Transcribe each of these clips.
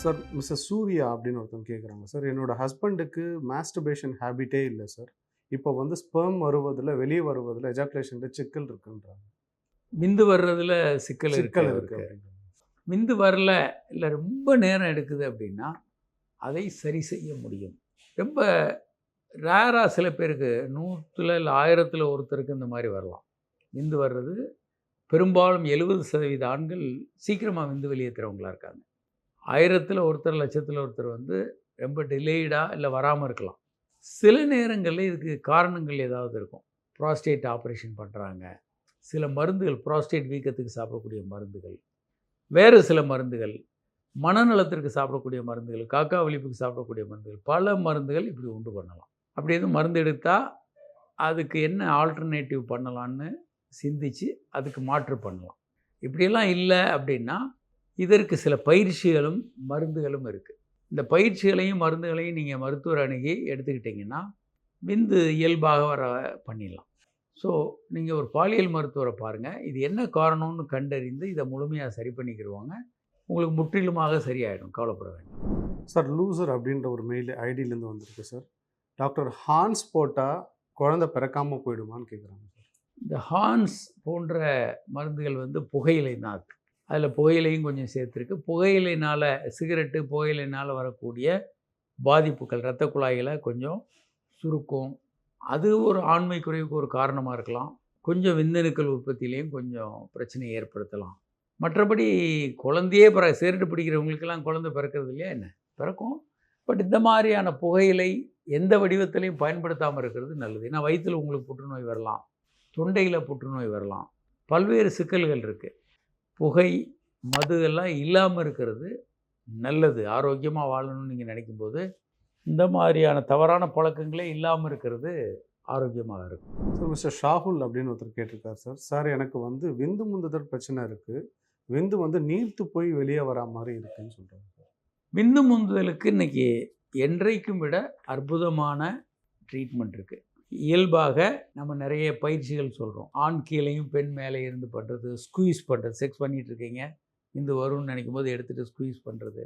Sir, mister Surya அப்படின்னு ஒருத்தவங்க கேட்குறாங்க சார். என்னோட ஹஸ்பண்டுக்கு மாஸ்டர்பேஷன் ஹேபிட்டே இல்ல சார். இப்போ வந்து ஸ்பெர்ம் வருவதில, வெளிய வருவதில எஜாகுலேஷன்ல சிக்கல் இருக்குன்றாங்க. விந்து வர்றதுல சிக்கல் இருக்கு சிக்கல் இருக்கு அவருக்கு. அப்படின்றாங்க. விந்து வரல, இல்லை ரொம்ப நேரம் எடுக்குது அப்படின்னா, அதை சரி செய்ய முடியும். ரொம்ப ரேராக சில பேருக்கு 100ல் இல்லை 1000ல் ஒருத்தருக்கு இந்த மாதிரி வரலாம். விந்து வர்றது பெரும்பாலும் 70% ஆண்கள் சீக்கிரமாக விந்து வெளியேற்றுறவங்களா இருக்காங்க. 1000ல் ஒருத்தர், லட்சத்தில் ஒருத்தர் வந்து ரொம்ப டிலேடாக இல்லை வராமல் இருக்கலாம். சில நேரங்களில் இதுக்கு காரணங்கள் ஏதாவது இருக்கும். ப்ராஸ்டேட் ஆப்ரேஷன் பண்ணுறாங்க, சில மருந்துகள் ப்ராஸ்டேட் வீக்கத்துக்கு சாப்பிடக்கூடிய மருந்துகள், வேறு சில மருந்துகள், மனநலத்திற்கு சாப்பிடக்கூடிய மருந்துகள், காக்கா வலிப்புக்கு சாப்பிடக்கூடிய மருந்துகள், பல மருந்துகள் இப்படி உண்டு பண்ணலாம். அப்படி எதுவும் மருந்து எடுத்தால் அதுக்கு என்ன ஆல்டர்னேட்டிவ் பண்ணலான்னு சிந்தித்து அதுக்கு மாற்று பண்ணலாம். இப்படியெல்லாம் இல்லை அப்படின்னா இதற்கு சில பயிற்சிகளும் மருந்துகளும் இருக்குது. இந்த பயிற்சிகளையும் மருந்துகளையும் நீங்கள் மருத்துவர் அணுகி எடுத்துக்கிட்டிங்கன்னா விந்து இயல்பாக வர பண்ணிடலாம். ஸோ நீங்கள் ஒரு பாலியல் மருத்துவரை பாருங்கள், இது என்ன காரணம்னு கண்டறிந்து இதை முழுமையாக சரி பண்ணிக்கிடுவாங்க. உங்களுக்கு முற்றிலுமாக சரியாயிடும், கவலைப்பட வேண்டாம். சார், லூசர் அப்படின்ற ஒரு மெயில் ஐடியிலேருந்து வந்திருக்கு சார். டாக்டர் ஹார்ன்ஸ் போட்டால் குழந்தை பிறக்காமல் போயிடுமான்னு கேட்குறாங்க சார். இந்த ஹார்ன்ஸ் போன்ற மருந்துகள் வந்து புகையிலை தான். அதில் புகையிலையும் கொஞ்சம் சேர்த்துருக்கு. புகையிலைனால், சிகரெட்டு புகையிலைனால் வரக்கூடிய பாதிப்புகள், இரத்த குழாயில் கொஞ்சம் சுருக்கம், அது ஒரு ஆண்மை குறைவுக்கு ஒரு காரணமாக இருக்கலாம். கொஞ்சம் விந்தணுக்கள் உற்பத்தியிலையும் கொஞ்சம் பிரச்சனையை ஏற்படுத்தலாம். மற்றபடி குழந்தையே சிகரெட்டு பிடிக்கிறவங்களுக்கெல்லாம் குழந்தை பிறக்கிறது இல்லையா என்ன? பிறக்கும். பட் இந்த மாதிரியான புகையிலை எந்த வடிவத்திலையும் பயன்படுத்தாமல் இருக்கிறது நல்லது. ஏன்னா வயிற்றில் உங்களுக்கு புற்றுநோய் வரலாம், தொண்டையில் புற்றுநோய் வரலாம், பல்வேறு சிக்கல்கள் இருக்குது. புகை, மது எல்லாம் இல்லாமல் இருக்கிறது நல்லது. ஆரோக்கியமாக வாழணும்னு நீங்கள் நினைக்கும்போது இந்த மாதிரியான தவறான பழக்கங்களே இல்லாமல் இருக்கிறது ஆரோக்கியமாக இருக்கும். சார், மிஸ்டர் ஷாகுல் அப்படின்னு ஒருத்தர் கேட்டிருக்கார் சார். சார், எனக்கு வந்து விந்து முந்துதல் பிரச்சனை இருக்குது. விந்து வந்து நீர்த்து போய் வெளியே வரா மாதிரி இருக்குன்னு சொல்கிறாங்க சார். விந்து முந்துதலுக்கு இன்றைக்கி என்றைக்கும் விட அற்புதமான ட்ரீட்மெண்ட் இருக்குது. இயல்பாக நம்ம நிறைய பயிற்சிகள் சொல்கிறோம். ஆண் கீழையும் பெண் மேலே இருந்து பண்ணுறது, ஸ்குவீஸ் பண்ணுறது. செக்ஸ் பண்ணிகிட்ருக்கீங்க, இந்த வரும்னு நினைக்கும் போது எடுத்துகிட்டு ஸ்குவீஸ் பண்ணுறது,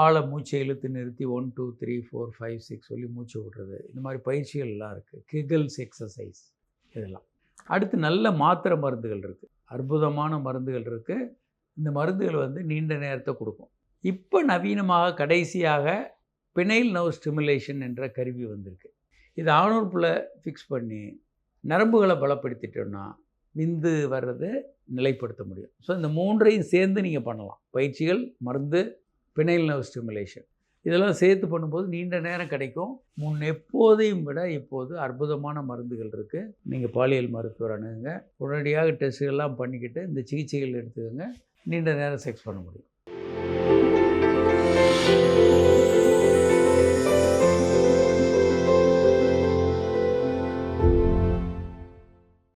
ஆழ மூச்சை இழுத்து நிறுத்தி 1 2 3 4 5 6 சொல்லி மூச்சை விடுறது, இந்த மாதிரி பயிற்சிகள்லாம் இருக்குது. கிகல்ஸ் எக்ஸசைஸ் இதெல்லாம். அடுத்து நல்ல மாத்திரை மருந்துகள் இருக்குது, அற்புதமான மருந்துகள் இருக்குது. இந்த மருந்துகள் வந்து நீண்ட நேரத்தை கொடுக்கும். இப்போ நவீனமாக கடைசியாக பினைல் நர்வ் ஸ்டிமுலேஷன் என்ற கருவி வந்திருக்கு. இது ஆணுறுப்பில் ஃபிக்ஸ் பண்ணி நரம்புகளை பலப்படுத்திட்டோன்னா விந்து வர்றது நிலைப்படுத்த முடியும். ஸோ இந்த மூன்றையும் சேர்ந்து நீங்கள் பண்ணலாம். பயிற்சிகள், மருந்து, பினைல் நர்வ் ஸ்டிமுலேஷன் இதெல்லாம் சேர்த்து பண்ணும்போது நீண்ட நேரம் கிடைக்கும். முன் எப்போதையும் விட இப்போது அற்புதமான மருந்துகள் இருக்குது. நீங்கள் பாலியல் மருத்துவர் அணுகுங்க, உடனடியாக டெஸ்ட்டுகள்லாம் பண்ணிக்கிட்டு இந்த சிகிச்சைகள் எடுத்துக்கோங்க, நீண்ட நேரம் செக்ஸ் பண்ண முடியும்.